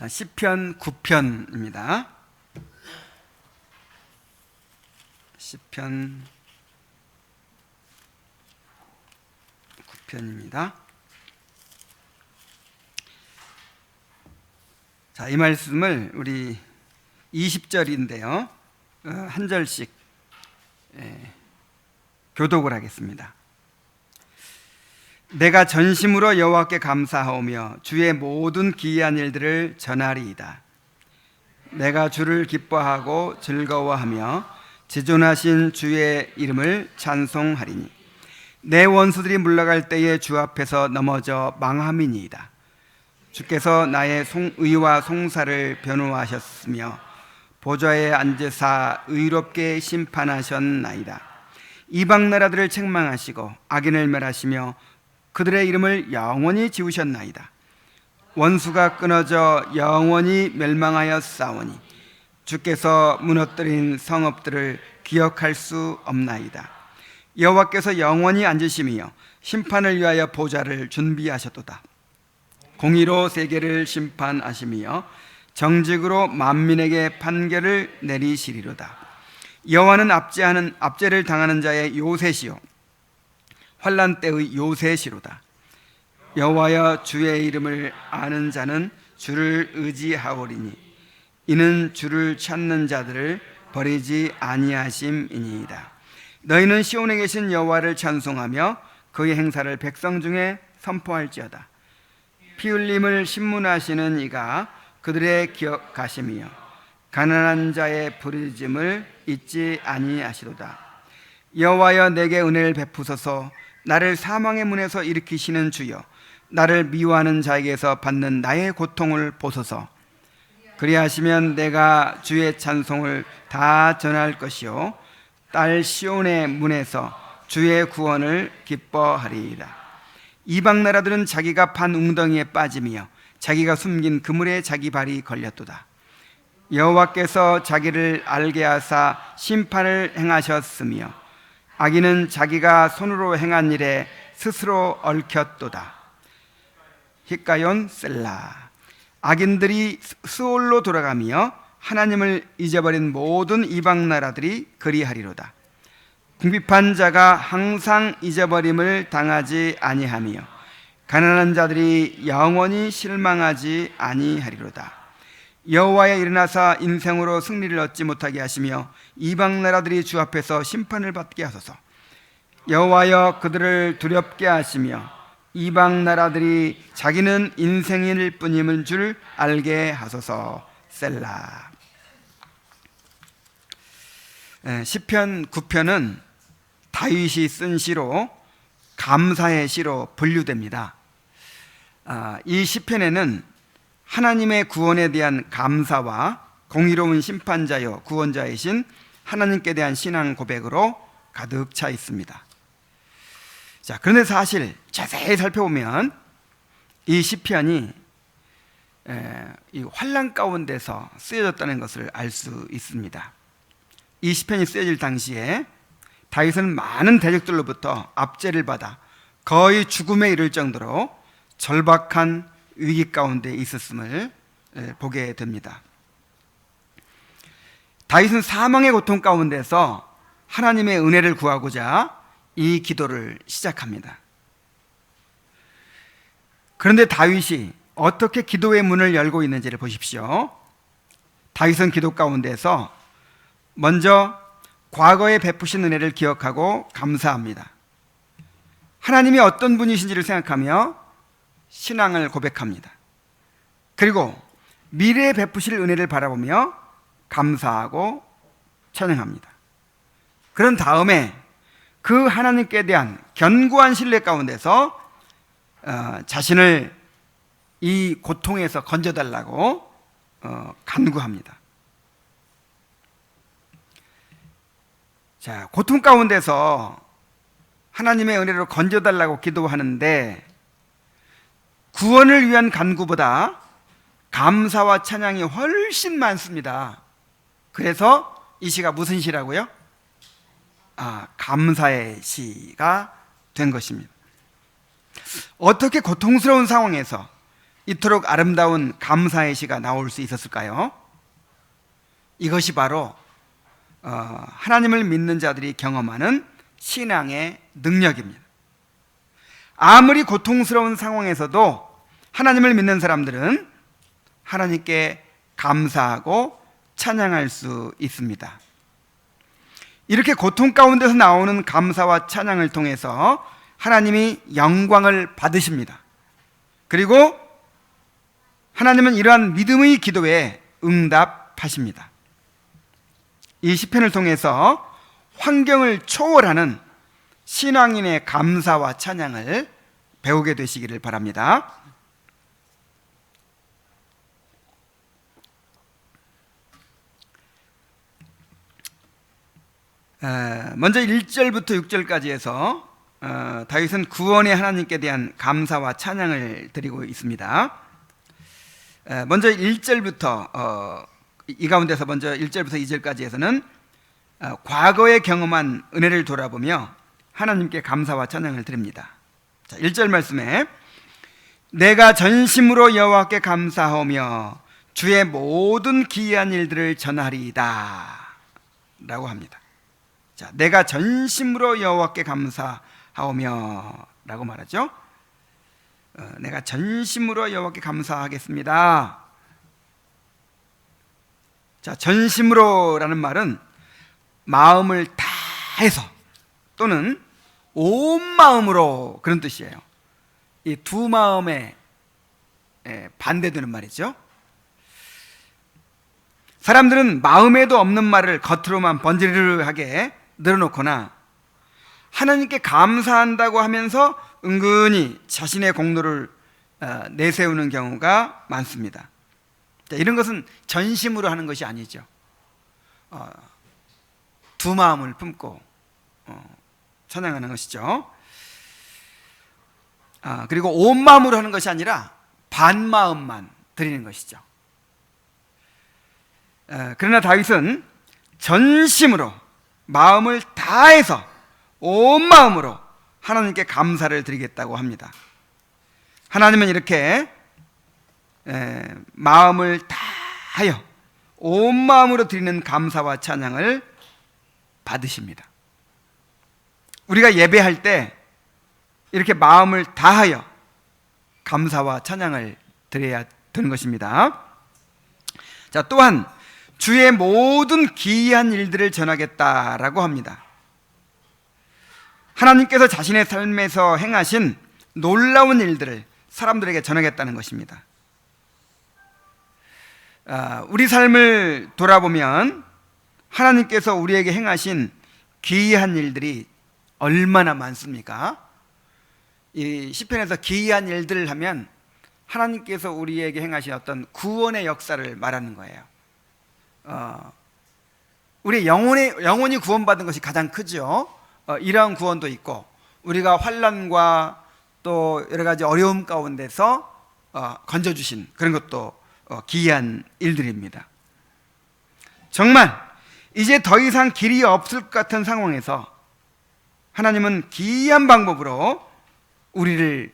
시편 9편입니다. 시편 9편입니다. 자, 이 말씀을 우리 20절인데요. 한 절씩 교독을 하겠습니다. 내가 전심으로 여호와께 감사하오며 주의 모든 기이한 일들을 전하리이다. 내가 주를 기뻐하고 즐거워하며 지존하신 주의 이름을 찬송하리니 내 원수들이 물러갈 때에 주 앞에서 넘어져 망함이니이다. 주께서 나의 의와 송사를 변호하셨으며 보좌에 앉으사 의롭게 심판하셨나이다. 이방 나라들을 책망하시고 악인을 멸하시며 그들의 이름을 영원히 지우셨나이다. 원수가 끊어져 영원히 멸망하였사오니 주께서 무너뜨린 성읍들을 기억할 수 없나이다. 여호와께서 영원히 앉으시며 심판을 위하여 보좌를 준비하셨도다. 공의로 세계를 심판하시며 정직으로 만민에게 판결을 내리시리로다. 여호와는 압제를 당하는 자의 요새시요 환난 때의 요새시로다. 여호와여 주의 이름을 아는 자는 주를 의지하오리니 이는 주를 찾는 자들을 버리지 아니하심이니이다. 너희는 시온에 계신 여호와를 찬송하며 그의 행사를 백성 중에 선포할지어다. 피 흘림을 신문하시는 이가 그들의 기억하심이요 가난한 자의 부르짖음을 잊지 아니하시도다. 여호와여 내게 은혜를 베푸소서. 나를 사망의 문에서 일으키시는 주여 나를 미워하는 자에게서 받는 나의 고통을 보소서. 그리하시면 내가 주의 찬송을 다 전할 것이요 딸 시온의 문에서 주의 구원을 기뻐하리이다. 이방 나라들은 자기가 판 웅덩이에 빠지며 자기가 숨긴 그물에 자기 발이 걸렸도다. 여호와께서 자기를 알게 하사 심판을 행하셨으며 악인은 자기가 손으로 행한 일에 스스로 얽혔도다. 히카yon 셀라. 악인들이 스올로 돌아가며 하나님을 잊어버린 모든 이방 나라들이 그리하리로다. 궁핍한 자가 항상 잊어버림을 당하지 아니하며 가난한 자들이 영원히 실망하지 아니하리로다. 여호와여 일어나사 인생으로 승리를 얻지 못하게 하시며 이방 나라들이 주 앞에서 심판을 받게 하소서. 여호와여 그들을 두렵게 하시며 이방 나라들이 자기는 인생일 뿐임을 줄 알게 하소서. 셀라. 시편 9편은 다윗이 쓴 시로 감사의 시로 분류됩니다. 이 시편에는 하나님의 구원에 대한 감사와 공의로운 심판자여 구원자이신 하나님께 대한 신앙 고백으로 가득 차 있습니다. 자, 그런데 사실 자세히 살펴보면 이 시편이 이 환난 가운데서 쓰여졌다는 것을 알 수 있습니다. 이 시편이 쓰여질 당시에 다윗은 많은 대적들로부터 압제를 받아 거의 죽음에 이를 정도로 절박한 위기 가운데 있었음을 보게 됩니다. 다윗은 사망의 고통 가운데서 하나님의 은혜를 구하고자 이 기도를 시작합니다. 그런데 다윗이 어떻게 기도의 문을 열고 있는지를 보십시오. 다윗은 기도 가운데서 먼저 과거에 베푸신 은혜를 기억하고 감사합니다. 하나님이 어떤 분이신지를 생각하며 신앙을 고백합니다. 그리고 미래에 베푸실 은혜를 바라보며 감사하고 찬양합니다. 그런 다음에 그 하나님께 대한 견고한 신뢰 가운데서 자신을 이 고통에서 건져달라고 간구합니다. 자, 고통 가운데서 하나님의 은혜로 건져달라고 기도하는데 구원을 위한 간구보다 감사와 찬양이 훨씬 많습니다. 그래서 이 시가 무슨 시라고요? 감사의 시가 된 것입니다. 어떻게 고통스러운 상황에서 이토록 아름다운 감사의 시가 나올 수 있었을까요? 이것이 바로 하나님을 믿는 자들이 경험하는 신앙의 능력입니다. 아무리 고통스러운 상황에서도 하나님을 믿는 사람들은 하나님께 감사하고 찬양할 수 있습니다. 이렇게 고통 가운데서 나오는 감사와 찬양을 통해서 하나님이 영광을 받으십니다. 그리고 하나님은 이러한 믿음의 기도에 응답하십니다. 이 시편을 통해서 환경을 초월하는 신앙인의 감사와 찬양을 배우게 되시기를 바랍니다. 먼저 1절부터 6절까지 해서 다윗은 구원의 하나님께 대한 감사와 찬양을 드리고 있습니다. 먼저 1절부터 이 가운데서 먼저 1절부터 2절까지 해서는 과거에 경험한 은혜를 돌아보며 하나님께 감사와 찬양을 드립니다. 자, 1절 말씀에 내가 전심으로 여호와께 감사하며 주의 모든 기이한 일들을 전하리이다 라고 합니다. 자, 내가 전심으로 여호와께 감사하오며 라고 말하죠. 내가 전심으로 여호와께 감사하겠습니다. 자, 전심으로 라는 말은 마음을 다해서 또는 온 마음으로 그런 뜻이에요. 이 두 마음에 반대되는 말이죠. 사람들은 마음에도 없는 말을 겉으로만 번지르르하게 늘어놓거나 하나님께 감사한다고 하면서 은근히 자신의 공로를 내세우는 경우가 많습니다. 이런 것은 전심으로 하는 것이 아니죠. 두 마음을 품고 찬양하는 것이죠. 그리고 온 마음으로 하는 것이 아니라 반 마음만 드리는 것이죠. 그러나 다윗은 전심으로 마음을 다해서 온 마음으로 하나님께 감사를 드리겠다고 합니다. 하나님은 이렇게 마음을 다하여 온 마음으로 드리는 감사와 찬양을 받으십니다. 우리가 예배할 때 이렇게 마음을 다하여 감사와 찬양을 드려야 되는 것입니다. 자, 또한 주의 모든 기이한 일들을 전하겠다라고 합니다. 하나님께서 자신의 삶에서 행하신 놀라운 일들을 사람들에게 전하겠다는 것입니다. 우리 삶을 돌아보면 하나님께서 우리에게 행하신 기이한 일들이 얼마나 많습니까? 이 시편에서 기이한 일들을 하면 하나님께서 우리에게 행하신 어떤 구원의 역사를 말하는 거예요. 우리 영혼이 구원받은 것이 가장 크죠. 이러한 구원도 있고 우리가 환난과 또 여러 가지 어려움 가운데서 건져주신 그런 것도 기이한 일들입니다. 정말 이제 더 이상 길이 없을 것 같은 상황에서 하나님은 기이한 방법으로 우리를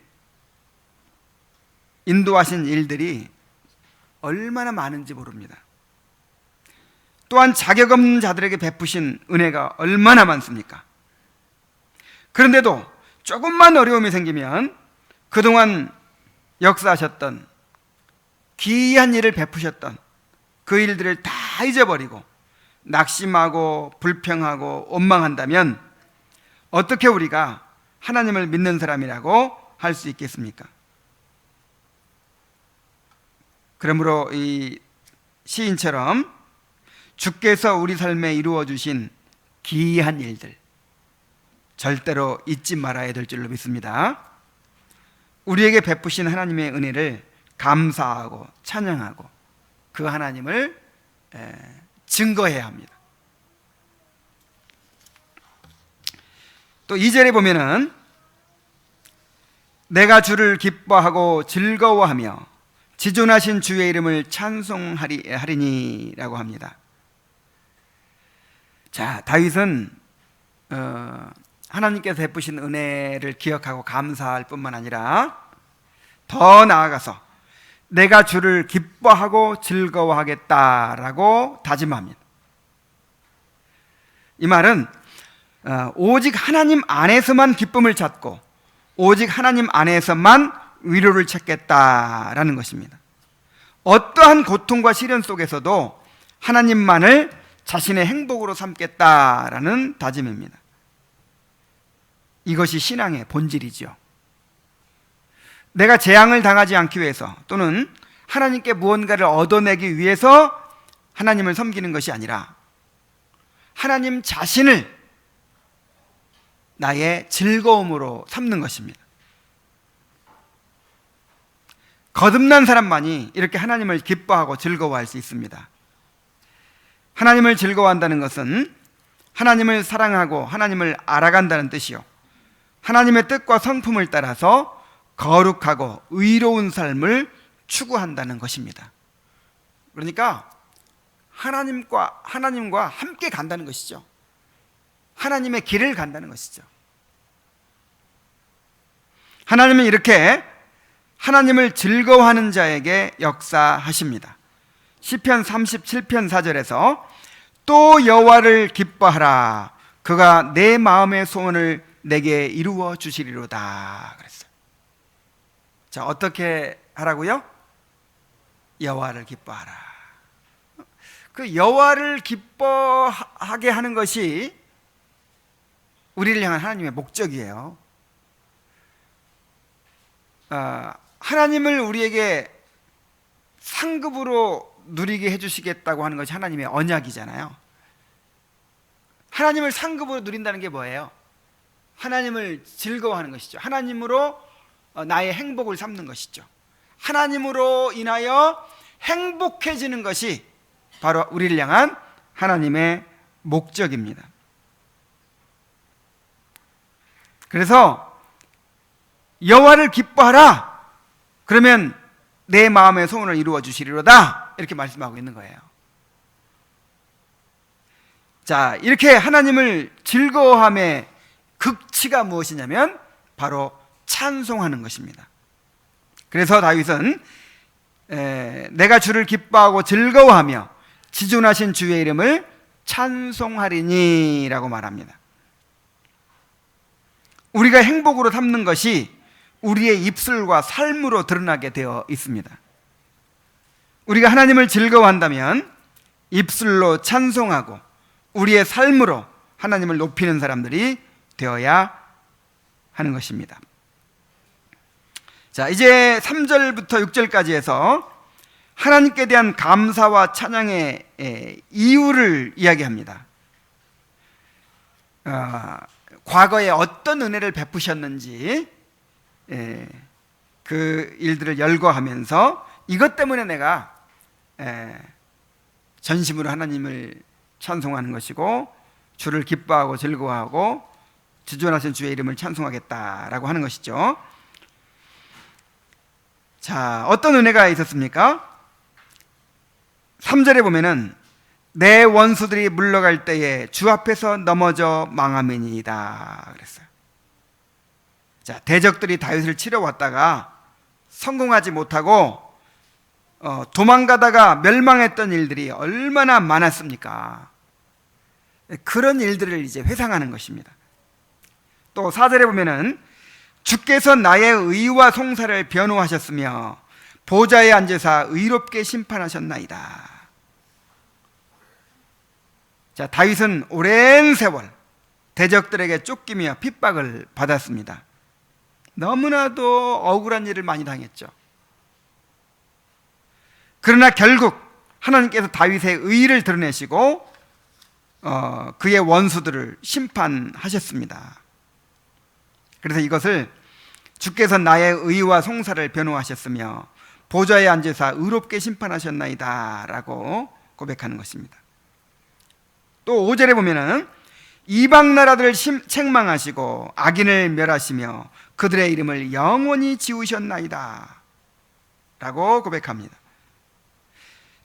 인도하신 일들이 얼마나 많은지 모릅니다. 또한 자격 없는 자들에게 베푸신 은혜가 얼마나 많습니까? 그런데도 조금만 어려움이 생기면 그동안 역사하셨던 기이한 일을 베푸셨던 그 일들을 다 잊어버리고 낙심하고 불평하고 원망한다면 어떻게 우리가 하나님을 믿는 사람이라고 할 수 있겠습니까? 그러므로 이 시인처럼 주께서 우리 삶에 이루어 주신 기이한 일들 절대로 잊지 말아야 될 줄로 믿습니다. 우리에게 베푸신 하나님의 은혜를 감사하고 찬양하고 그 하나님을 증거해야 합니다. 또 2절에 보면은 내가 주를 기뻐하고 즐거워하며 지존하신 주의 이름을 찬송하리니 라고 합니다. 자, 다윗은 하나님께서 베푸신 은혜를 기억하고 감사할 뿐만 아니라 더 나아가서 내가 주를 기뻐하고 즐거워하겠다라고 다짐합니다. 이 말은 오직 하나님 안에서만 기쁨을 찾고 오직 하나님 안에서만 위로를 찾겠다라는 것입니다. 어떠한 고통과 시련 속에서도 하나님만을 자신의 행복으로 삼겠다라는 다짐입니다. 이것이 신앙의 본질이죠. 내가 재앙을 당하지 않기 위해서 또는 하나님께 무언가를 얻어내기 위해서 하나님을 섬기는 것이 아니라 하나님 자신을 나의 즐거움으로 삼는 것입니다. 거듭난 사람만이 이렇게 하나님을 기뻐하고 즐거워할 수 있습니다. 하나님을 즐거워한다는 것은 하나님을 사랑하고 하나님을 알아간다는 뜻이요, 하나님의 뜻과 성품을 따라서 거룩하고 의로운 삶을 추구한다는 것입니다. 그러니까 하나님과 함께 간다는 것이죠. 하나님의 길을 간다는 것이죠. 하나님은 이렇게 하나님을 즐거워하는 자에게 역사하십니다. 시편 37편 4절에서 또 여호와를 기뻐하라, 그가 내 마음의 소원을 내게 이루어 주시리로다 그랬어요. 자, 어떻게 하라고요? 여호와를 기뻐하라. 그 여호와를 기뻐하게 하는 것이 우리를 향한 하나님의 목적이에요. 하나님을 우리에게 상급으로 누리게 해주시겠다고 하는 것이 하나님의 언약이잖아요. 하나님을 상급으로 누린다는 게 뭐예요? 하나님을 즐거워하는 것이죠. 하나님으로 나의 행복을 삼는 것이죠. 하나님으로 인하여 행복해지는 것이 바로 우리를 향한 하나님의 목적입니다. 그래서 여호와를 기뻐하라, 그러면 내 마음의 소원을 이루어 주시리로다, 이렇게 말씀하고 있는 거예요. 자, 이렇게 하나님을 즐거워함의 극치가 무엇이냐면 바로 찬송하는 것입니다. 그래서 다윗은 내가 주를 기뻐하고 즐거워하며 지존하신 주의 이름을 찬송하리니 라고 말합니다. 우리가 행복으로 삼는 것이 우리의 입술과 삶으로 드러나게 되어 있습니다. 우리가 하나님을 즐거워한다면 입술로 찬송하고 우리의 삶으로 하나님을 높이는 사람들이 되어야 하는 것입니다. 자, 이제 3절부터 6절까지 해서 하나님께 대한 감사와 찬양의 이유를 이야기합니다. 과거에 어떤 은혜를 베푸셨는지 그 일들을 열거하면서 이것 때문에 내가 전심으로 하나님을 찬송하는 것이고 주를 기뻐하고 즐거워하고 지존하신 주의 이름을 찬송하겠다라고 하는 것이죠. 자, 어떤 은혜가 있었습니까? 3절에 보면은 내 원수들이 물러갈 때에 주 앞에서 넘어져 망하매니이다 그랬어요. 자, 대적들이 다윗을 치러 왔다가 성공하지 못하고 도망가다가 멸망했던 일들이 얼마나 많았습니까? 그런 일들을 이제 회상하는 것입니다. 또 4절에 보면은 주께서 나의 의와 송사를 변호하셨으며 보좌에 앉으사 의롭게 심판하셨나이다. 자, 다윗은 오랜 세월 대적들에게 쫓기며 핍박을 받았습니다. 너무나도 억울한 일을 많이 당했죠. 그러나 결국 하나님께서 다윗의 의를 드러내시고 그의 원수들을 심판하셨습니다. 그래서 이것을 주께서 나의 의와 송사를 변호하셨으며 보좌에 앉으사 의롭게 심판하셨나이다 라고 고백하는 것입니다. 또 5절에 보면은 이방 나라들을 책망하시고 악인을 멸하시며 그들의 이름을 영원히 지우셨나이다 라고 고백합니다.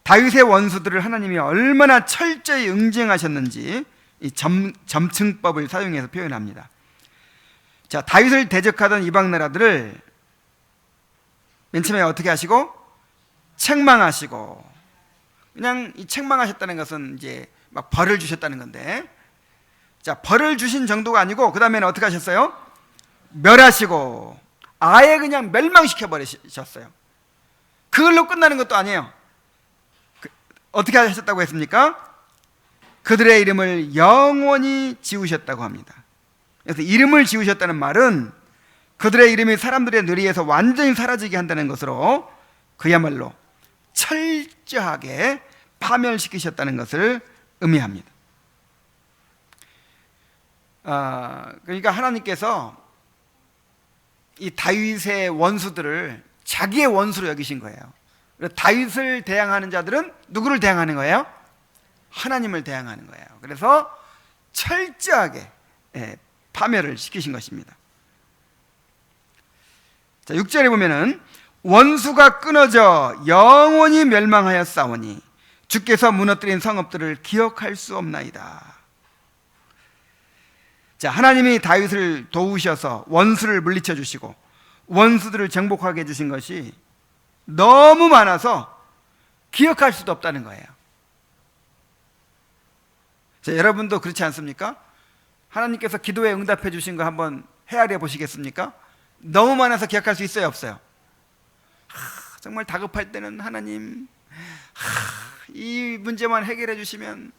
다윗의 원수들을 하나님이 얼마나 철저히 응징하셨는지 이 점층법을 사용해서 표현합니다. 자, 다윗을 대적하던 이방 나라들을 맨 처음에 어떻게 하시고 책망하시고, 그냥 이 책망하셨다는 것은 이제 막 벌을 주셨다는 건데, 자, 벌을 주신 정도가 아니고 그 다음에는 어떻게 하셨어요? 멸하시고, 아예 그냥 멸망시켜 버리셨어요. 그걸로 끝나는 것도 아니에요. 어떻게 하셨다고 했습니까? 그들의 이름을 영원히 지우셨다고 합니다. 그래서 이름을 지우셨다는 말은 그들의 이름이 사람들의 뇌리에서 완전히 사라지게 한다는 것으로 그야말로 철저하게 파멸시키셨다는 것을 의미합니다. 그러니까 하나님께서 이 다윗의 원수들을 자기의 원수로 여기신 거예요. 다윗을 대항하는 자들은 누구를 대항하는 거예요? 하나님을 대항하는 거예요. 그래서 철저하게 파멸을 시키신 것입니다. 자, 6절에 보면은 원수가 끊어져 영원히 멸망하였사오니 주께서 무너뜨린 성읍들을 기억할 수 없나이다. 자, 하나님이 다윗을 도우셔서 원수를 물리쳐 주시고 원수들을 정복하게 해주신 것이 너무 많아서 기억할 수도 없다는 거예요. 자, 여러분도 그렇지 않습니까? 하나님께서 기도에 응답해 주신 거 한번 헤아려 보시겠습니까? 너무 많아서 기억할 수 있어요, 없어요? 정말 다급할 때는 하나님, 이 문제만 해결해 주시면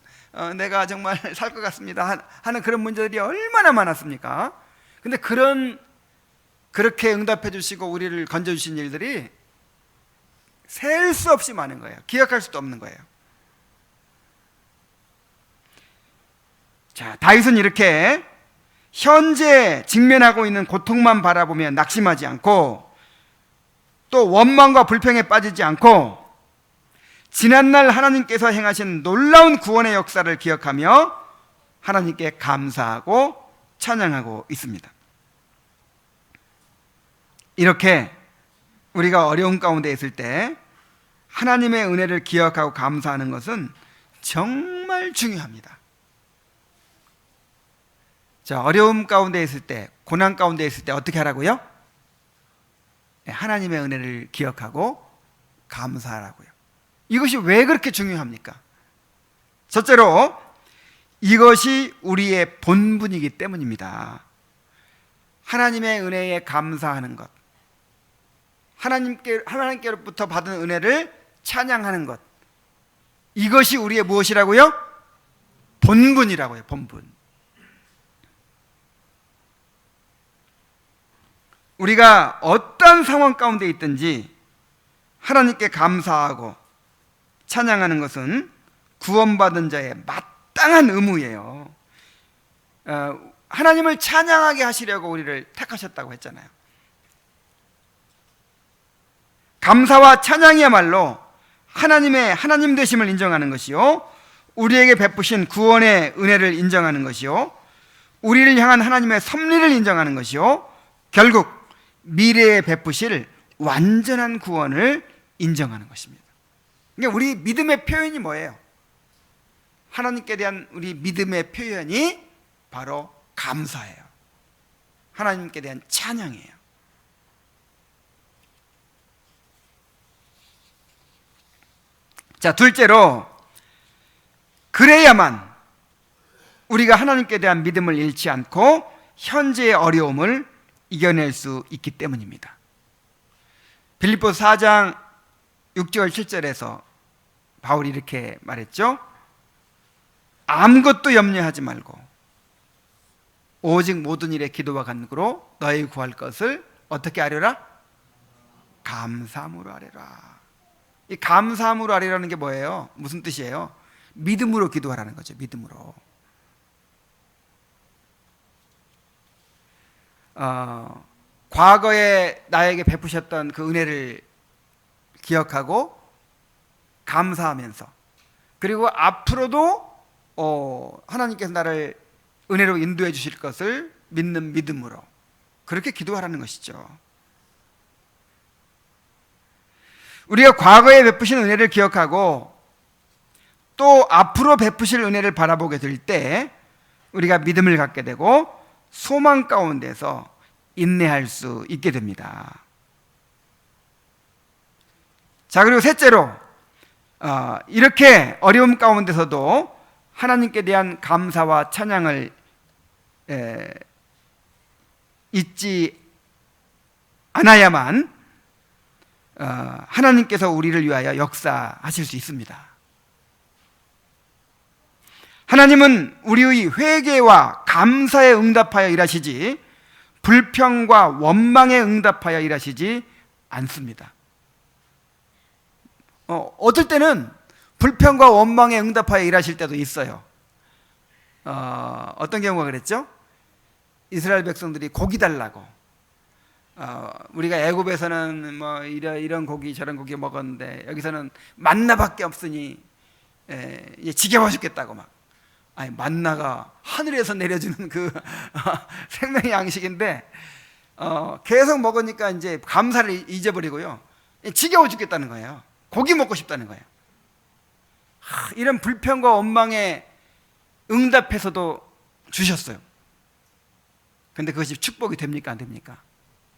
내가 정말 살 것 같습니다 하는 그런 문제들이 얼마나 많았습니까? 근데 그렇게 응답해 주시고 우리를 건져 주신 일들이 셀 수 없이 많은 거예요. 기억할 수도 없는 거예요. 자, 다윗은 이렇게 현재 직면하고 있는 고통만 바라보며 낙심하지 않고 또 원망과 불평에 빠지지 않고 지난날 하나님께서 행하신 놀라운 구원의 역사를 기억하며 하나님께 감사하고 찬양하고 있습니다. 이렇게 우리가 어려운 가운데 있을 때 하나님의 은혜를 기억하고 감사하는 것은 정말 중요합니다. 자, 어려움 가운데 있을 때, 고난 가운데 있을 때 어떻게 하라고요? 하나님의 은혜를 기억하고 감사하라고요. 이것이 왜 그렇게 중요합니까? 첫째로 이것이 우리의 본분이기 때문입니다. 하나님의 은혜에 감사하는 것, 하나님께로부터 받은 은혜를 찬양하는 것, 이것이 우리의 무엇이라고요? 본분이라고요. 본분. 우리가 어떤 상황 가운데 있든지 하나님께 감사하고 찬양하는 것은 구원받은 자의 마땅한 의무예요. 하나님을 찬양하게 하시려고 우리를 택하셨다고 했잖아요. 감사와 찬양이야말로 하나님의 하나님 되심을 인정하는 것이요, 우리에게 베푸신 구원의 은혜를 인정하는 것이요, 우리를 향한 하나님의 섭리를 인정하는 것이요, 결국 미래에 베푸실 완전한 구원을 인정하는 것입니다. 그러니까 우리 믿음의 표현이 뭐예요? 하나님께 대한 우리 믿음의 표현이 바로 감사예요. 하나님께 대한 찬양이에요. 자, 둘째로 그래야만 우리가 하나님께 대한 믿음을 잃지 않고 현재의 어려움을 이겨낼 수 있기 때문입니다. 빌립보서 4장 6절 7절에서 바울이 이렇게 말했죠. 아무것도 염려하지 말고 오직 모든 일에 기도와 간구로 너희 구할 것을 어떻게 하려라? 감사함으로 하려라. 이 감사함으로 하려라는 게 뭐예요? 무슨 뜻이에요? 믿음으로 기도하라는 거죠. 믿음으로. 과거에 나에게 베푸셨던 그 은혜를 기억하고 감사하면서, 그리고 앞으로도 하나님께서 나를 은혜로 인도해 주실 것을 믿는 믿음으로 그렇게 기도하라는 것이죠. 우리가 과거에 베푸신 은혜를 기억하고 또 앞으로 베푸실 은혜를 바라보게 될 때 우리가 믿음을 갖게 되고 소망 가운데서 인내할 수 있게 됩니다. 자, 그리고 셋째로 이렇게 어려움 가운데서도 하나님께 대한 감사와 찬양을 잊지 않아야만 하나님께서 우리를 위하여 역사하실 수 있습니다. 하나님은 우리의 회개와 감사에 응답하여 일하시지 불평과 원망에 응답하여 일하시지 않습니다. 어떨 때는 불평과 원망에 응답하여 일하실 때도 있어요. 어떤 경우가 그랬죠? 이스라엘 백성들이 고기 달라고, 우리가 애굽에서는 뭐 이런 고기 저런 고기 먹었는데 여기서는 만나밖에 없으니 이제 지겨워 죽겠다고 막. 아니, 만나가 하늘에서 내려주는 그 생명의 양식인데 계속 먹으니까 이제 감사를 잊어버리고요, 지겨워 죽겠다는 거예요. 고기 먹고 싶다는 거예요. 이런 불평과 원망에 응답해서도 주셨어요. 근데 그것이 축복이 됩니까, 안 됩니까?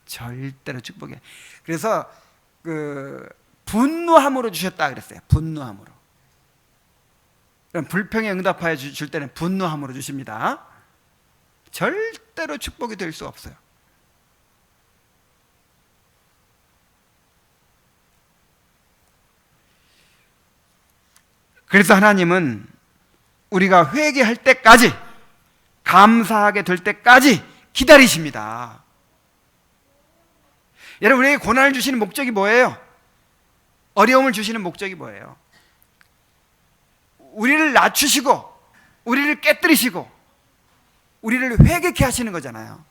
절대로 축복이. 그래서 분노함으로 주셨다 그랬어요. 분노함으로. 그럼 불평에 응답하여 줄 때는 분노함으로 주십니다. 절대로 축복이 될 수 없어요. 그래서 하나님은 우리가 회개할 때까지, 감사하게 될 때까지 기다리십니다. 여러분, 우리에게 고난을 주시는 목적이 뭐예요? 어려움을 주시는 목적이 뭐예요? 우리를 낮추시고 우리를 깨뜨리시고 우리를 회개케 하시는 거잖아요.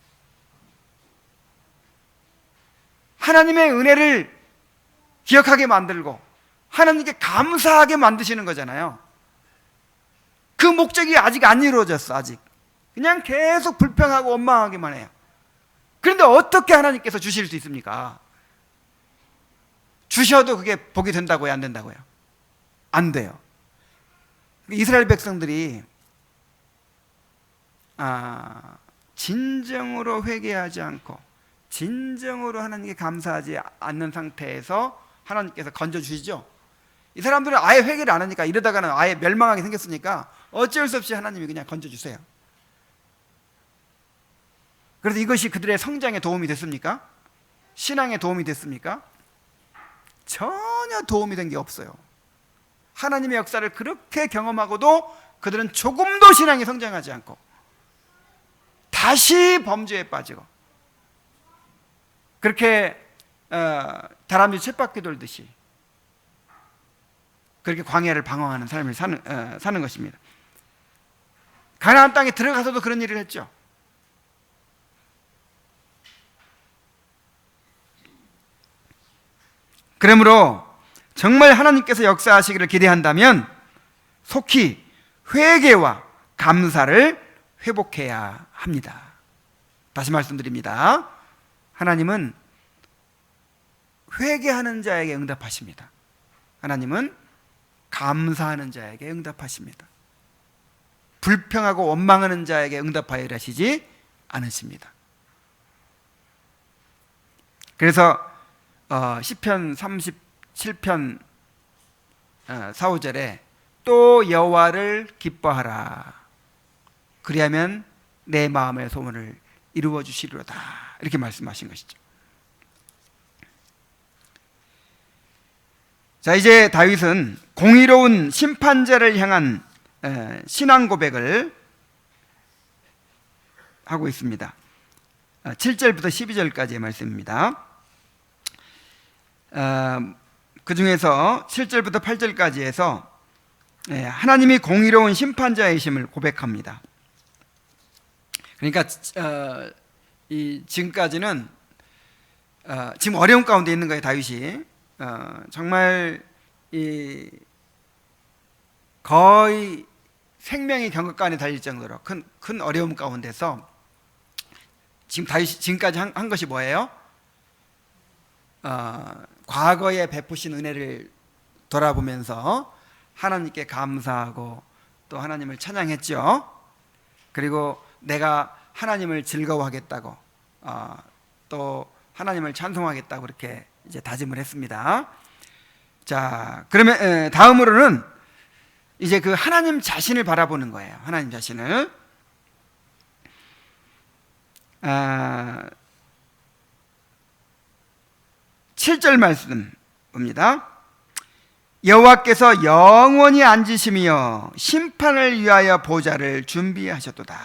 하나님의 은혜를 기억하게 만들고 하나님께 감사하게 만드시는 거잖아요. 그 목적이 아직 안 이루어졌어. 아직 그냥 계속 불평하고 원망하기만 해요. 그런데 어떻게 하나님께서 주실 수 있습니까? 주셔도 그게 복이 된다고요, 안 된다고요? 안 돼요. 이스라엘 백성들이 진정으로 회개하지 않고 진정으로 하나님께 감사하지 않는 상태에서 하나님께서 건져주시죠. 이 사람들은 아예 회개를 안 하니까, 이러다가는 아예 멸망하게 생겼으니까 어쩔 수 없이 하나님이 그냥 건져주세요. 그래서 이것이 그들의 성장에 도움이 됐습니까? 신앙에 도움이 됐습니까? 전혀 도움이 된 게 없어요. 하나님의 역사를 그렇게 경험하고도 그들은 조금도 신앙이 성장하지 않고 다시 범죄에 빠지고 그렇게 다람쥐 쳇바퀴 돌듯이 그렇게 광야를 방황하는 삶을 사는 것입니다. 가나안 땅에 들어가서도 그런 일을 했죠. 그러므로 정말 하나님께서 역사하시기를 기대한다면 속히 회개와 감사를 회복해야 합니다. 다시 말씀드립니다. 하나님은 회개하는 자에게 응답하십니다. 하나님은 감사하는 자에게 응답하십니다. 불평하고 원망하는 자에게 응답하여 일하시지 않으십니다. 그래서 시편 37편 4, 5절에 또 여호와를 기뻐하라, 그리하면 내 마음의 소원을 이루어 주시리로다, 이렇게 말씀하신 것이죠. 자, 이제 다윗은 공의로운 심판자를 향한 신앙 고백을 하고 있습니다. 7절부터 12절까지의 말씀입니다. 그 중에서 7절부터 8절까지에서 하나님이 공의로운 심판자이심을 고백합니다. 그러니까 지금까지는 지금 어려움 가운데 있는 거예요. 다윗이 정말 거의 생명이 경각간에 달릴 정도로 큰 어려움 가운데서 지금 다윗이 지금까지 한 것이 뭐예요? 과거에 베푸신 은혜를 돌아보면서 하나님께 감사하고 또 하나님을 찬양했죠. 그리고 내가 하나님을 즐거워하겠다고 또 하나님을 찬송하겠다고 그렇게 이제 다짐을 했습니다. 자, 그러면 다음으로는 이제 그 하나님 자신을 바라보는 거예요. 하나님 자신을. 7절 말씀입니다. 여호와께서 영원히 앉으시며 심판을 위하여 보좌를 준비하셨도다.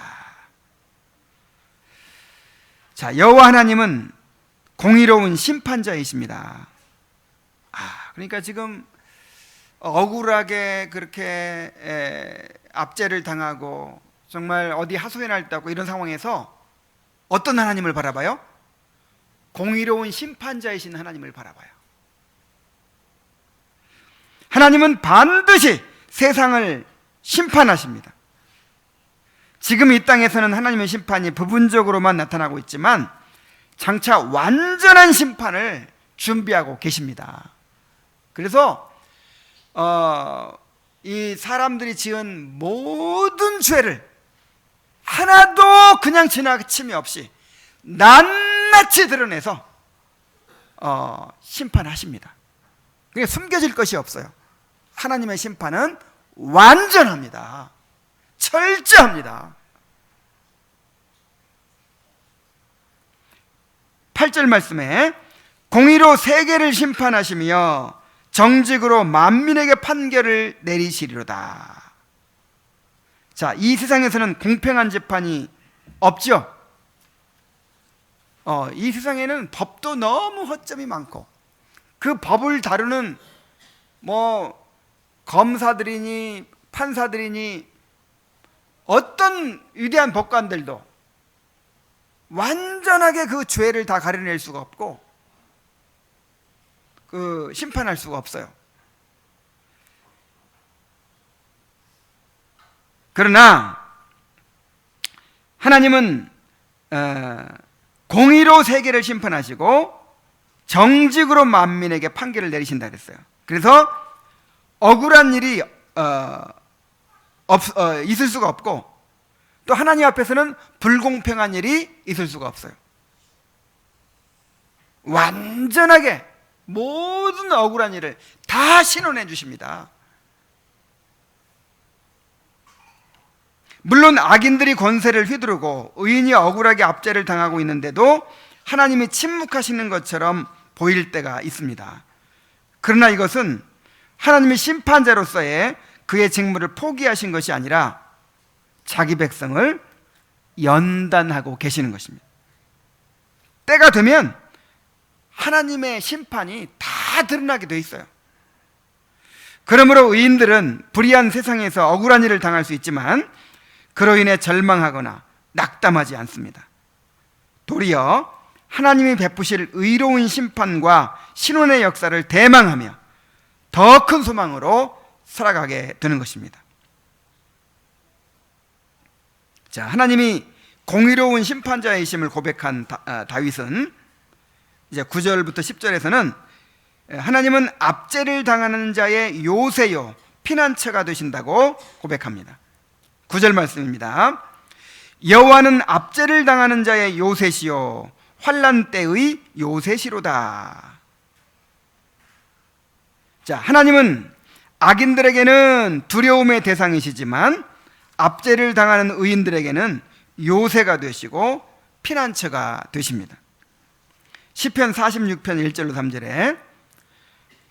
자, 여호와 하나님은 공의로운 심판자이십니다. 그러니까 지금 억울하게 그렇게 압제를 당하고 정말 어디 하소연할 데 없고 이런 상황에서 어떤 하나님을 바라봐요? 공의로운 심판자이신 하나님을 바라봐요. 하나님은 반드시 세상을 심판하십니다. 지금 이 땅에서는 하나님의 심판이 부분적으로만 나타나고 있지만 장차 완전한 심판을 준비하고 계십니다. 그래서 이 사람들이 지은 모든 죄를 하나도 그냥 지나침이 없이 낱낱이 드러내서 심판하십니다. 그게 숨겨질 것이 없어요. 하나님의 심판은 완전합니다. 철저합니다. 8절 말씀에 공의로 세계를 심판하시며 정직으로 만민에게 판결을 내리시리로다. 자, 이 세상에서는 공평한 재판이 없죠. 이 세상에는 법도 너무 허점이 많고 그 법을 다루는 검사들이니 판사들이니 어떤 위대한 법관들도 완전하게 그 죄를 다 가려낼 수가 없고 그 심판할 수가 없어요. 그러나 하나님은 공의로 세계를 심판하시고 정직으로 만민에게 판결을 내리신다 그랬어요. 그래서 억울한 일이 있을 수가 없고 또 하나님 앞에서는 불공평한 일이 있을 수가 없어요. 완전하게 모든 억울한 일을 다 신원해 주십니다. 물론 악인들이 권세를 휘두르고 의인이 억울하게 압제를 당하고 있는데도 하나님이 침묵하시는 것처럼 보일 때가 있습니다. 그러나 이것은 하나님이 심판자로서의 그의 직무를 포기하신 것이 아니라 자기 백성을 연단하고 계시는 것입니다. 때가 되면 하나님의 심판이 다 드러나게 돼 있어요. 그러므로 의인들은 불의한 세상에서 억울한 일을 당할 수 있지만 그로 인해 절망하거나 낙담하지 않습니다. 도리어 하나님이 베푸실 의로운 심판과 신원의 역사를 대망하며 더 큰 소망으로 살아가게 되는 것입니다. 자, 하나님이 공의로운 심판자이심을 고백한 다윗은 이제 9절부터 10절에서는 하나님은 압제를 당하는 자의 요새요 피난처가 되신다고 고백합니다. 9절 말씀입니다. 여호와는 압제를 당하는 자의 요새시요 환난 때의 요새시로다. 자, 하나님은 악인들에게는 두려움의 대상이시지만 압제를 당하는 의인들에게는 요새가 되시고 피난처가 되십니다. 시편 46편 1절로 3절에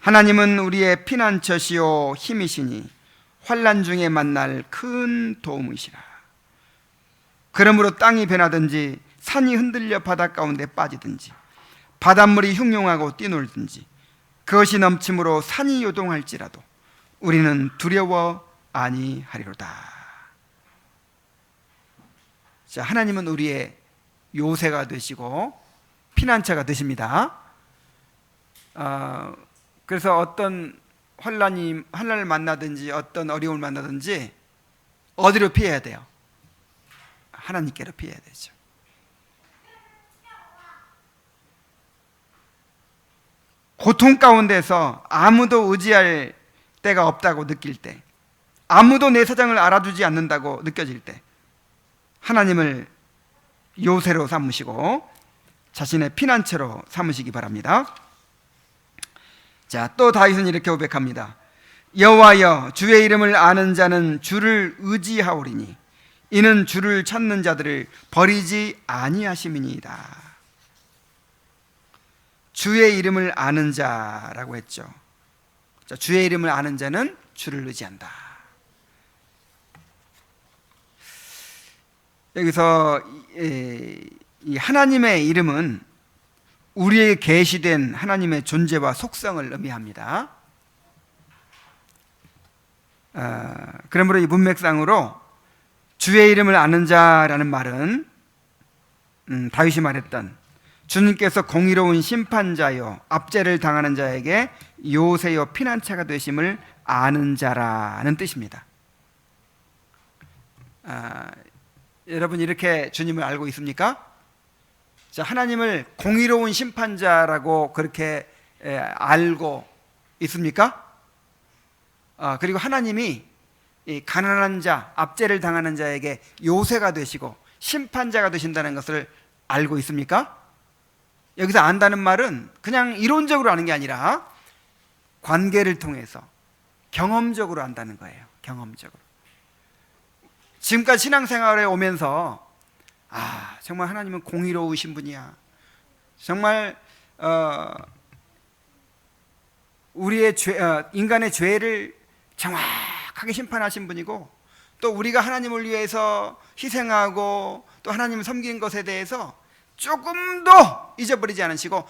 하나님은 우리의 피난처시요 힘이시니 환난 중에 만날 큰 도움이시라. 그러므로 땅이 변하든지 산이 흔들려 바다 가운데 빠지든지 바닷물이 흉용하고 뛰놀든지 그것이 넘침으로 산이 요동할지라도 우리는 두려워 아니하리로다. 자, 하나님은 우리의 요새가 되시고 피난처가 되십니다. 그래서 어떤 환난을 만나든지 어떤 어려움을 만나든지 어디로 피해야 돼요? 하나님께로 피해야 되죠. 고통 가운데서 아무도 의지할 데가 없다고 느낄 때, 아무도 내 사정을 알아주지 않는다고 느껴질 때 하나님을 요새로 삼으시고 자신의 피난처로 삼으시기 바랍니다. 자, 또 다윗은 이렇게 고백합니다. 여호와여, 주의 이름을 아는 자는 주를 의지하오리니 이는 주를 찾는 자들을 버리지 아니하심이니이다. 주의 이름을 아는 자라고 했죠. 자, 주의 이름을 아는 자는 주를 의지한다. 여기서 이 하나님의 이름은 우리에게 계시된 하나님의 존재와 속성을 의미합니다. 그러므로 이 문맥상으로 주의 이름을 아는 자라는 말은 다윗이 말했던 주님께서 공의로운 심판자요 압제를 당하는 자에게 요새요 피난처가 되심을 아는 자라는 뜻입니다. 여러분 이렇게 주님을 알고 있습니까? 자, 하나님을 공의로운 심판자라고 그렇게 알고 있습니까? 그리고 하나님이 이 가난한 자, 압제를 당하는 자에게 요새가 되시고 심판자가 되신다는 것을 알고 있습니까? 여기서 안다는 말은 그냥 이론적으로 아는 게 아니라 관계를 통해서 경험적으로 안다는 거예요. 경험적으로. 지금까지 신앙생활에 오면서 정말 하나님은 공의로우신 분이야. 정말 우리의 인간의 죄를 정확하게 심판하신 분이고 또 우리가 하나님을 위해서 희생하고 또 하나님을 섬기는 것에 대해서 조금도 잊어버리지 않으시고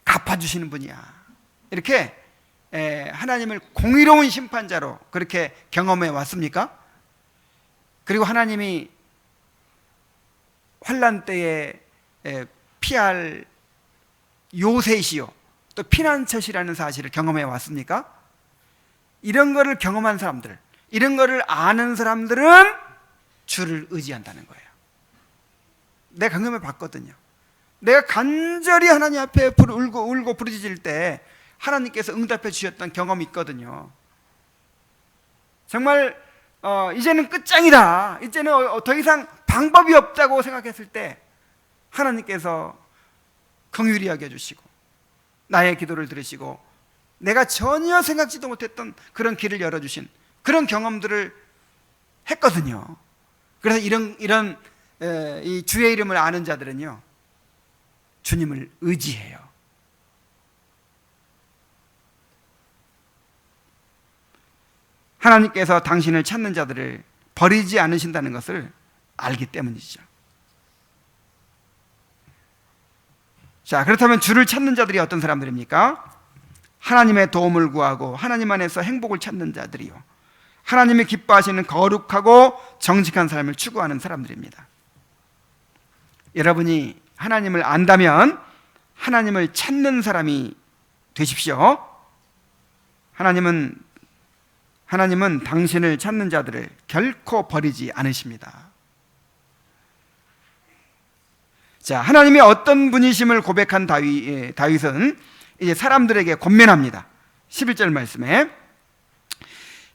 갚아주시는 분이야. 이렇게 하나님을 공의로운 심판자로 그렇게 경험해 왔습니까? 그리고 하나님이 환난 때에 피할 요새시요 또 피난처시라는 사실을 경험해 왔습니까? 이런 거를 경험한 사람들, 이런 거를 아는 사람들은 주를 의지한다는 거예요. 내가 경험해 봤거든요. 내가 간절히 하나님 앞에 울고 부르짖을 때 하나님께서 응답해 주셨던 경험이 있거든요. 정말 이제는 끝장이다, 이제는 더 이상 방법이 없다고 생각했을 때 하나님께서 긍휼히 여겨 주시고 나의 기도를 들으시고 내가 전혀 생각지도 못했던 그런 길을 열어주신 그런 경험들을 했거든요. 그래서 이런 이 주의 이름을 아는 자들은요 주님을 의지해요. 하나님께서 당신을 찾는 자들을 버리지 않으신다는 것을 알기 때문이죠. 자, 그렇다면 주를 찾는 자들이 어떤 사람들입니까? 하나님의 도움을 구하고 하나님 안에서 행복을 찾는 자들이요, 하나님이 기뻐하시는 거룩하고 정직한 삶을 추구하는 사람들입니다. 여러분이 하나님을 안다면 하나님을 찾는 사람이 되십시오. 하나님은 당신을 찾는 자들을 결코 버리지 않으십니다. 자, 하나님이 어떤 분이심을 고백한 다윗은 이제 사람들에게 권면합니다. 11절 말씀에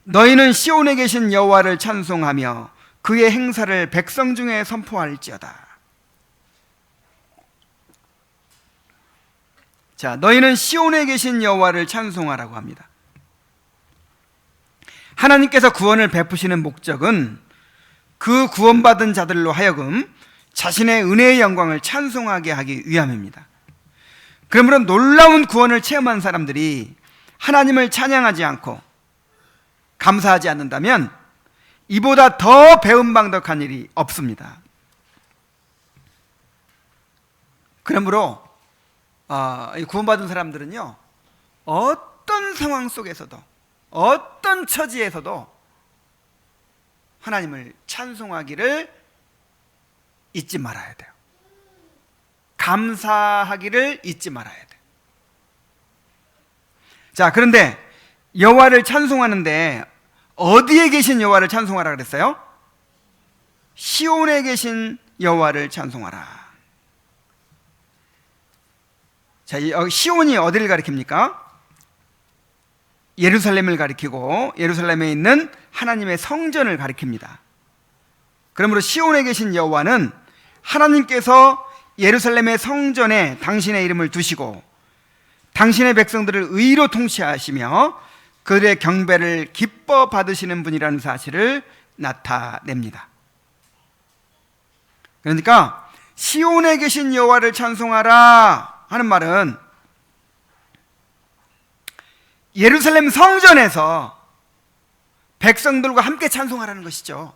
너희는 시온에 계신 여호와를 찬송하며 그의 행사를 백성 중에 선포할지어다. 자, 너희는 시온에 계신 여호와를 찬송하라고 합니다. 하나님께서 구원을 베푸시는 목적은 그 구원받은 자들로 하여금 자신의 은혜의 영광을 찬송하게 하기 위함입니다. 그러므로 놀라운 구원을 체험한 사람들이 하나님을 찬양하지 않고 감사하지 않는다면 이보다 더 배은망덕한 일이 없습니다. 그러므로 구원받은 사람들은요 어떤 상황 속에서도 어떤 처지에서도 하나님을 찬송하기를 잊지 말아야 돼요. 감사하기를 잊지 말아야 돼요. 자, 그런데 여호와를 찬송하는데 어디에 계신 여호와를 찬송하라 그랬어요? 시온에 계신 여호와를 찬송하라. 자, 시온이 어디를 가리킵니까? 예루살렘을 가리키고 예루살렘에 있는 하나님의 성전을 가리킵니다. 그러므로 시온에 계신 여호와는 하나님께서 예루살렘의 성전에 당신의 이름을 두시고 당신의 백성들을 의로 통치하시며 그들의 경배를 기뻐 받으시는 분이라는 사실을 나타냅니다. 그러니까 시온에 계신 여호와를 찬송하라 하는 말은 예루살렘 성전에서 백성들과 함께 찬송하라는 것이죠.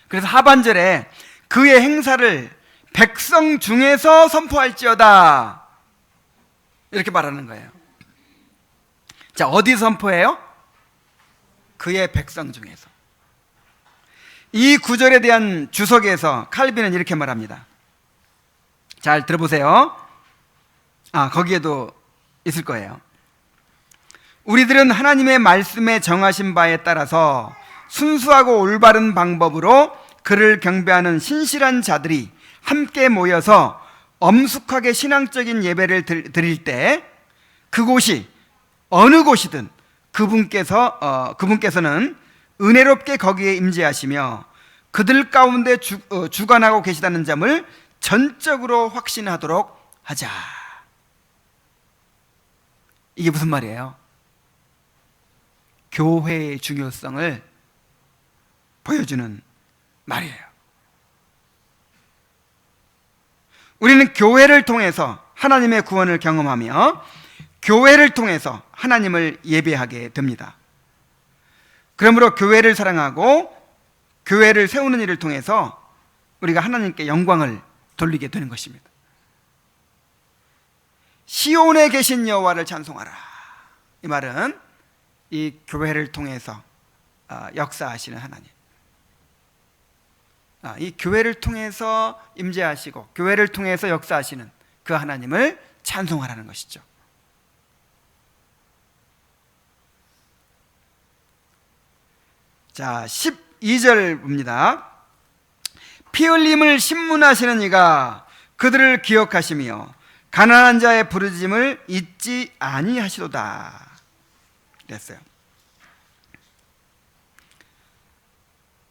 그래서 하반절에 그의 행사를 백성 중에서 선포할지어다 이렇게 말하는 거예요. 자, 어디 선포해요? 그의 백성 중에서. 이 구절에 대한 주석에서 칼빈은 이렇게 말합니다. 잘 들어보세요. 거기에도 있을 거예요. 우리들은 하나님의 말씀에 정하신 바에 따라서 순수하고 올바른 방법으로 그를 경배하는 신실한 자들이 함께 모여서 엄숙하게 신앙적인 예배를 드릴 때 그곳이 어느 곳이든 그분께서는 은혜롭게 거기에 임재하시며 그들 가운데 주관하고 계시다는 점을 전적으로 확신하도록 하자. 이게 무슨 말이에요? 교회의 중요성을 보여주는 말이에요. 우리는 교회를 통해서 하나님의 구원을 경험하며 교회를 통해서 하나님을 예배하게 됩니다. 그러므로 교회를 사랑하고 교회를 세우는 일을 통해서 우리가 하나님께 영광을 돌리게 되는 것입니다. 시온에 계신 여호와를 찬송하라. 이 말은 이 교회를 통해서 역사하시는 하나님, 이 교회를 통해서 임재하시고 교회를 통해서 역사하시는 그 하나님을 찬송하라는 것이죠. 자, 12절 봅니다. 피 흘림을 신문하시는 이가 그들을 기억하시며 가난한 자의 부르짖음을 잊지 아니하시도다 그랬어요.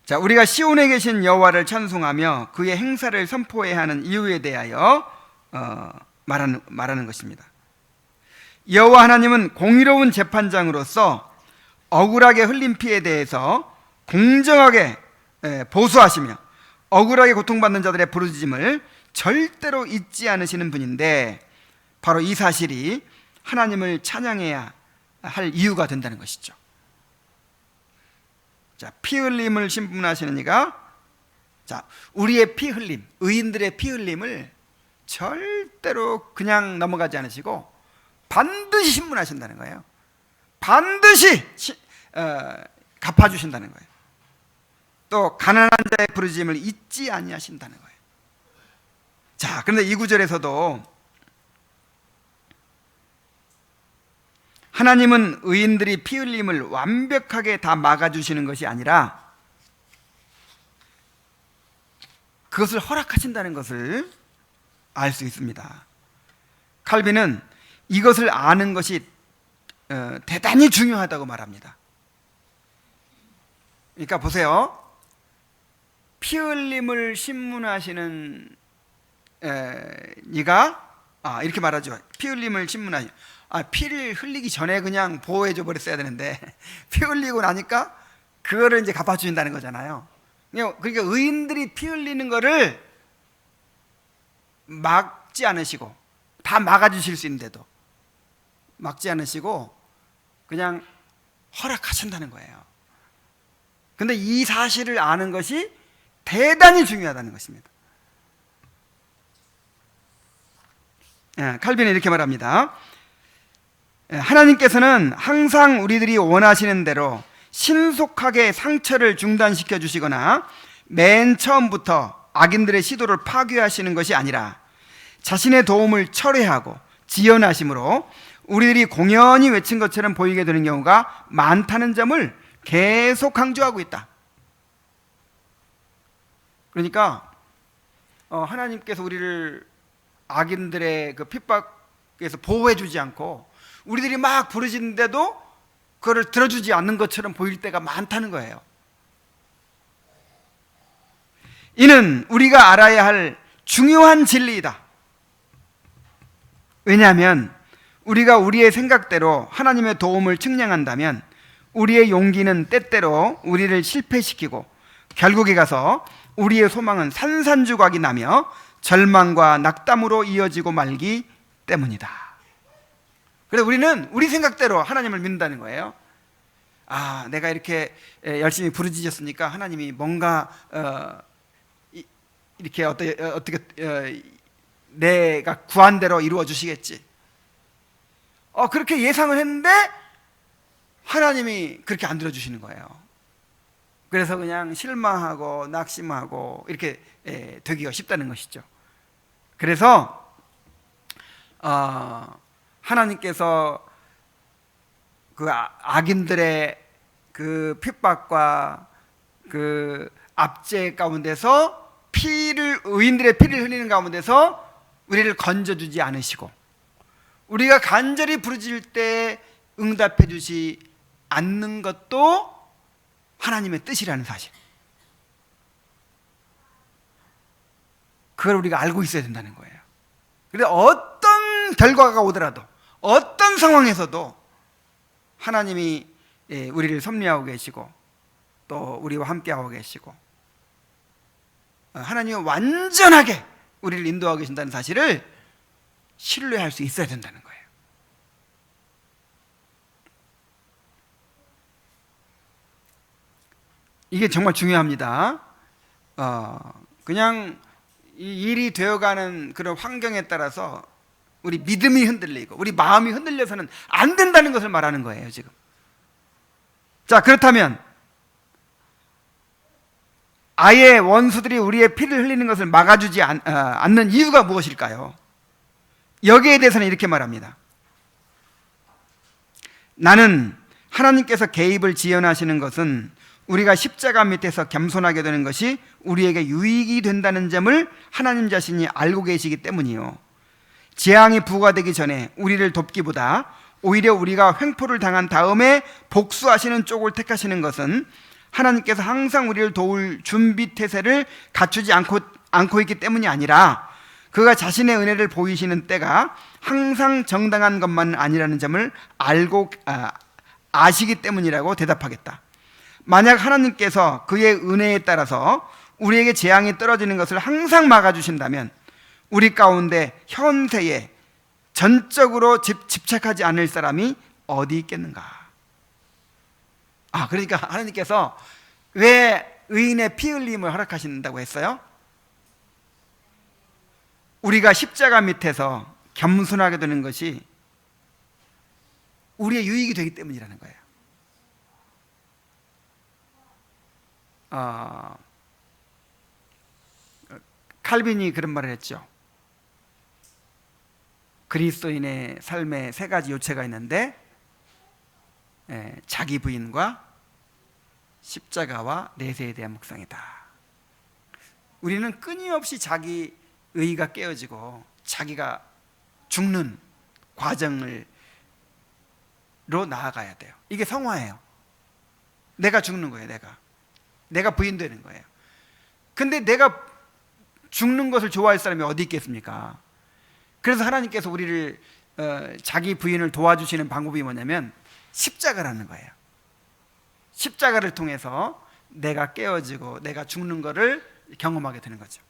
자, 우리가 시온에 계신 여호와를 찬송하며 그의 행사를 선포해야 하는 이유에 대하여 말하는 것입니다. 여호와 하나님은 공의로운 재판장으로서 억울하게 흘린 피에 대해서 공정하게 보수하시며 억울하게 고통받는 자들의 부르짖음을 절대로 잊지 않으시는 분인데 바로 이 사실이 하나님을 찬양해야 할 이유가 된다는 것이죠. 자, 피 흘림을 신문하시는 이가, 자, 우리의 피 흘림, 의인들의 피 흘림을 절대로 그냥 넘어가지 않으시고 반드시 신문하신다는 거예요. 반드시 갚아주신다는 거예요. 또 가난한 자의 부르짖음을 잊지 아니하신다는 거예요. 자, 그런데 이 구절에서도 하나님은 의인들이 피 흘림을 완벽하게 다 막아주시는 것이 아니라 그것을 허락하신다는 것을 알 수 있습니다. 칼빈은 이것을 아는 것이 대단히 중요하다고 말합니다. 그러니까 보세요. 피 흘림을 신문하시는 네가 이렇게 말하죠. 피 흘림을 신문하시. 피를 흘리기 전에 그냥 보호해줘 버렸어야 되는데 피 흘리고 나니까 그거를 이제 갚아주신다는 거잖아요. 그러니까 의인들이 피 흘리는 거를 막지 않으시고 다 막아주실 수 있는데도 막지 않으시고 그냥 허락하신다는 거예요. 근데 이 사실을 아는 것이 대단히 중요하다는 것입니다. 칼빈은 이렇게 말합니다. 하나님께서는 항상 우리들이 원하시는 대로 신속하게 상처를 중단시켜 주시거나 맨 처음부터 악인들의 시도를 파괴하시는 것이 아니라 자신의 도움을 철회하고 지연하심으로 우리들이 공연히 외친 것처럼 보이게 되는 경우가 많다는 점을 계속 강조하고 있다. 그러니까 하나님께서 우리를 악인들의 그 핍박에서 보호해주지 않고 우리들이 막 부르짖는데도 그걸 들어주지 않는 것처럼 보일 때가 많다는 거예요. 이는 우리가 알아야 할 중요한 진리이다. 왜냐하면 우리가 우리의 생각대로 하나님의 도움을 측량한다면 우리의 용기는 때때로 우리를 실패시키고 결국에 가서 우리의 소망은 산산조각이 나며 절망과 낙담으로 이어지고 말기 때문이다. 그래서 우리는 우리 생각대로 하나님을 믿는다는 거예요. 아, 내가 이렇게 열심히 부르짖었으니까 하나님이 뭔가 이렇게 어떻게 내가 구한 대로 이루어 주시겠지. 그렇게 예상을 했는데 하나님이 그렇게 안 들어주시는 거예요. 그래서 그냥 실망하고 낙심하고 이렇게 되기가 쉽다는 것이죠. 그래서 하나님께서 그 악인들의 그 핍박과 그 압제 가운데서 의인들의 피를 흘리는 가운데서 우리를 건져주지 않으시고 우리가 간절히 부르짖을 때 응답해 주지 않는 것도 하나님의 뜻이라는 사실, 그걸 우리가 알고 있어야 된다는 거예요. 그래서 어떤 결과가 오더라도 어떤 상황에서도 하나님이 우리를 섭리하고 계시고 또 우리와 함께하고 계시고 하나님은 완전하게 우리를 인도하고 계신다는 사실을 신뢰할 수 있어야 된다는 거예요. 이게 정말 중요합니다. 그냥 이 일이 되어가는 그런 환경에 따라서 우리 믿음이 흔들리고 우리 마음이 흔들려서는 안 된다는 것을 말하는 거예요, 지금. 자, 그렇다면 아예 원수들이 우리의 피를 흘리는 것을 막아주지 않는 이유가 무엇일까요? 여기에 대해서는 이렇게 말합니다. 나는 하나님께서 개입을 지연하시는 것은 우리가 십자가 밑에서 겸손하게 되는 것이 우리에게 유익이 된다는 점을 하나님 자신이 알고 계시기 때문이요. 재앙이 부과되기 전에 우리를 돕기보다 오히려 우리가 횡포를 당한 다음에 복수하시는 쪽을 택하시는 것은 하나님께서 항상 우리를 도울 준비 태세를 갖추지 않고 있기 때문이 아니라 그가 자신의 은혜를 보이시는 때가 항상 정당한 것만은 아니라는 점을 아시기 때문이라고 대답하겠다. 만약 하나님께서 그의 은혜에 따라서 우리에게 재앙이 떨어지는 것을 항상 막아주신다면 우리 가운데 현세에 전적으로 집착하지 않을 사람이 어디 있겠는가? 그러니까 하나님께서 왜 의인의 피 흘림을 허락하신다고 했어요? 우리가 십자가 밑에서 겸손하게 되는 것이 우리의 유익이 되기 때문이라는 거예요. 칼빈이 그런 말을 했죠. 그리스도인의 삶에 세 가지 요체가 있는데 자기 부인과 십자가와 내세에 대한 묵상이다. 우리는 끊임없이 자기 의의가 깨어지고 자기가 죽는 과정으로 나아가야 돼요. 이게 성화예요. 내가 죽는 거예요. 내가 부인되는 거예요. 근데 내가 죽는 것을 좋아할 사람이 어디 있겠습니까? 그래서 하나님께서 우리를 자기 부인을 도와주시는 방법이 뭐냐면 십자가라는 거예요. 십자가를 통해서 내가 깨어지고 내가 죽는 것을 경험하게 되는 거죠.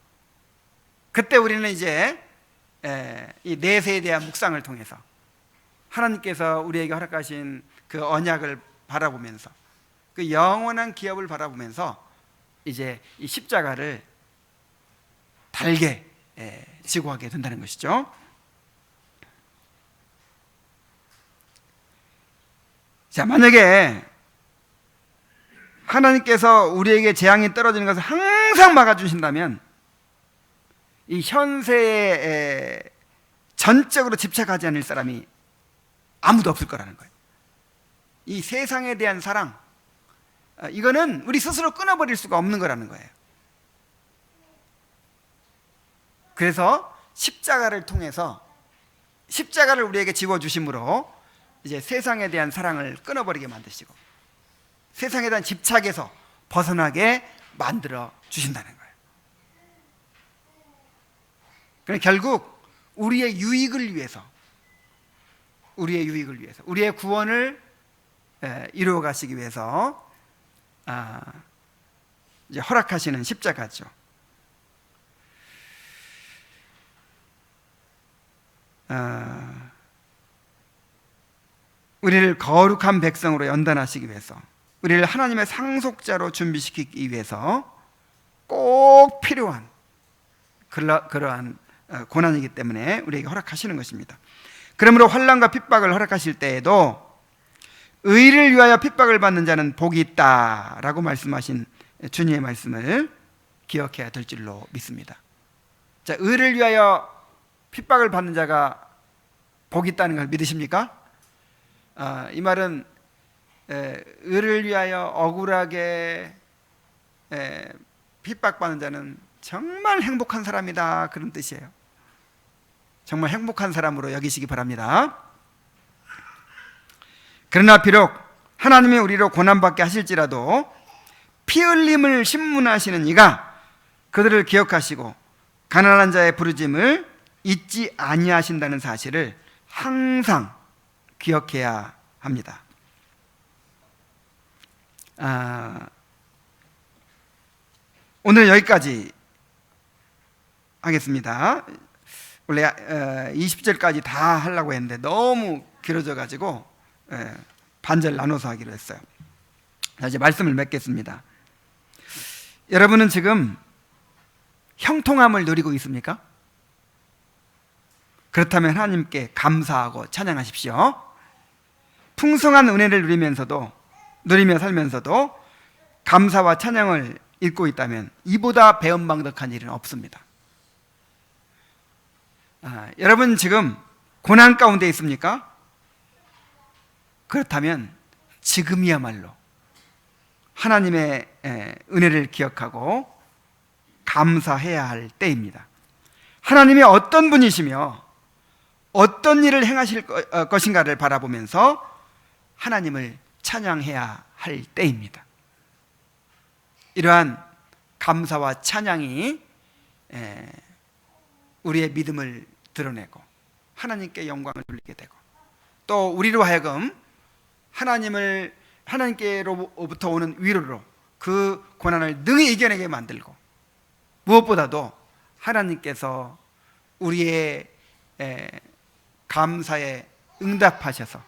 그때 우리는 이제 이 내세에 대한 묵상을 통해서 하나님께서 우리에게 허락하신 그 언약을 바라보면서 그 영원한 기업을 바라보면서 이제 이 십자가를 달게 지고 가게 된다는 것이죠. 자, 만약에 하나님께서 우리에게 재앙이 떨어지는 것을 항상 막아주신다면 이 현세에 전적으로 집착하지 않을 사람이 아무도 없을 거라는 거예요. 이 세상에 대한 사랑, 이거는 우리 스스로 끊어버릴 수가 없는 거라는 거예요. 그래서 십자가를 통해서 십자가를 우리에게 지워주심으로 이제 세상에 대한 사랑을 끊어버리게 만드시고 세상에 대한 집착에서 벗어나게 만들어 주신다는 거예요. 그러니까 결국 우리의 유익을 위해서 우리의 유익을 위해서, 우리의 구원을 이루어 가시기 위해서 이제 허락하시는 십자가죠. 우리를 거룩한 백성으로 연단하시기 위해서, 우리를 하나님의 상속자로 준비시키기 위해서 꼭 필요한 그러한 고난이기 때문에 우리에게 허락하시는 것입니다. 그러므로 환난과 핍박을 허락하실 때에도 의를 위하여 핍박을 받는 자는 복이 있다라고 말씀하신 주님의 말씀을 기억해야 될 줄로 믿습니다. 자, 의를 위하여 핍박을 받는 자가 복이 있다는 걸 믿으십니까? 이 말은 의를 위하여 억울하게 핍박받는 자는 정말 행복한 사람이다, 그런 뜻이에요. 정말 행복한 사람으로 여기시기 바랍니다. 그러나 비록 하나님이 우리로 고난받게 하실지라도 피 흘림을 신문하시는 이가 그들을 기억하시고 가난한 자의 부르짐을 잊지 아니하신다는 사실을 항상 기억해야 합니다. 오늘 여기까지 하겠습니다. 원래 20절까지 다 하려고 했는데 너무 길어져 가지고 반절 나눠서 하기로 했어요. 자, 이제 말씀을 맺겠습니다. 여러분은 지금 형통함을 누리고 있습니까? 그렇다면 하나님께 감사하고 찬양하십시오. 풍성한 은혜를 누리며 살면서도 감사와 찬양을 잊고 있다면 이보다 배은망덕한 일은 없습니다. 여러분 지금 고난 가운데 있습니까? 그렇다면 지금이야말로 하나님의 은혜를 기억하고 감사해야 할 때입니다. 하나님이 어떤 분이시며 어떤 일을 행하실 것인가를 바라보면서 하나님을 찬양해야 할 때입니다. 이러한 감사와 찬양이 우리의 믿음을 드러내고 하나님께 영광을 돌리게 되고, 또 우리로 하여금 하나님께로부터 오는 위로로 그 고난을 능히 이겨내게 만들고, 무엇보다도 하나님께서 우리의 감사에 응답하셔서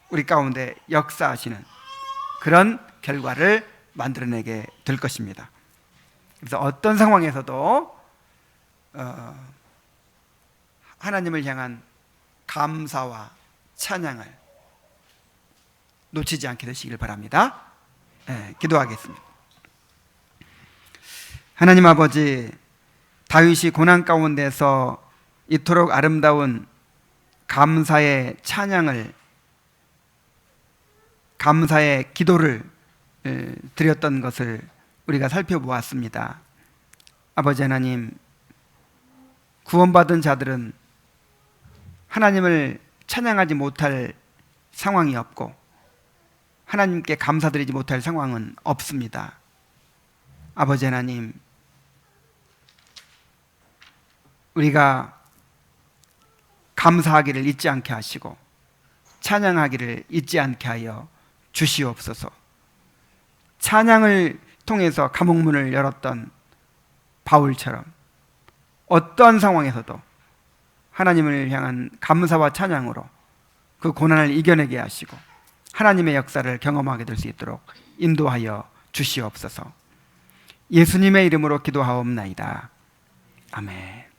우리 가운데 역사하시는 그런 결과를 만들어내게 될 것입니다. 그래서 어떤 상황에서도 하나님을 향한 감사와 찬양을 놓치지 않게 되시길 바랍니다. 기도하겠습니다. 하나님 아버지, 다윗이 고난 가운데서 이토록 아름다운 감사의 찬양을, 감사의 기도를 드렸던 것을 우리가 살펴보았습니다. 아버지 하나님, 구원받은 자들은 하나님을 찬양하지 못할 상황이 없고 하나님께 감사드리지 못할 상황은 없습니다. 아버지 하나님, 우리가 감사하기를 잊지 않게 하시고 찬양하기를 잊지 않게 하여 주시옵소서. 찬양을 통해서 감옥문을 열었던 바울처럼 어떠한 상황에서도 하나님을 향한 감사와 찬양으로 그 고난을 이겨내게 하시고 하나님의 역사를 경험하게 될 수 있도록 인도하여 주시옵소서. 예수님의 이름으로 기도하옵나이다. 아멘.